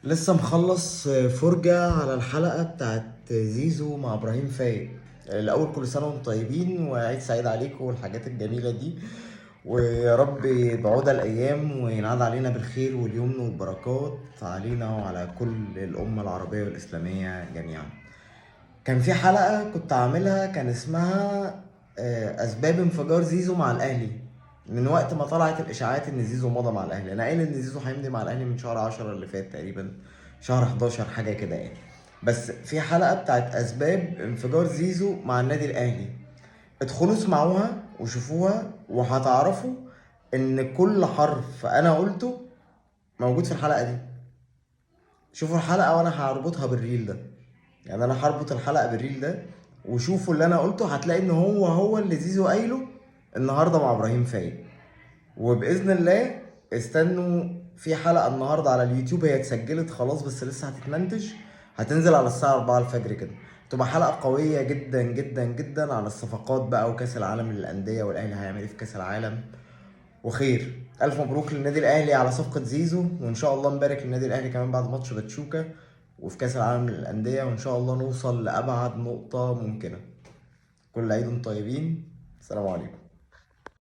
لسه مخلص فرجة على الحلقة بتاعت زيزو مع إبراهيم فايق. الأول كل سنة وانتم طيبين وعيد سعيد عليكم والحاجات الجميلة دي، ويا رب بعود الأيام وينعاد علينا بالخير واليمن والبركات علينا وعلى كل الأمة العربية والإسلامية جميعا. كان في حلقة كنت عاملها كان اسمها أسباب انفجار زيزو مع الأهلي. من وقت ما طلعت الإشاعات إن زيزو مضى مع الأهلي، أنا قايل إن زيزو هيمضي مع الأهلي من شهر 10 اللي فات تقريبا، شهر 11 حاجة كده يعني. بس في حلقة بتاعت أسباب انفجار زيزو مع النادي الأهلي، ادخلوا اسمعوها وشوفوها وهتعرفوا إن كل حرف أنا قلته موجود في الحلقة دي. شوفوا الحلقة وأنا هربطها بالريل ده، يعني انا هربط الحلقه بالريل ده وشوفوا اللي انا قلته، هتلاقي ان هو اللي زيزو قايله النهارده مع ابراهيم فايق. وباذن الله استنوا في حلقه النهارده على اليوتيوب، هي اتسجلت خلاص بس لسه هتتمنتج، هتنزل على الساعه 4 الفجر كده. تبقى حلقه قويه جدا جدا جدا على الصفقات بقى وكاس العالم للانديه والاهلي هيعمل ايه في كاس العالم وخير. الف مبروك للنادي الاهلي على صفقه زيزو، وان شاء الله نبارك للنادي الاهلي كمان بعد ماتش باتشوكا وفي كاس العالم للانديه، وان شاء الله نوصل لابعد نقطه ممكنه. كل عيد وانتم طيبين، السلام عليكم.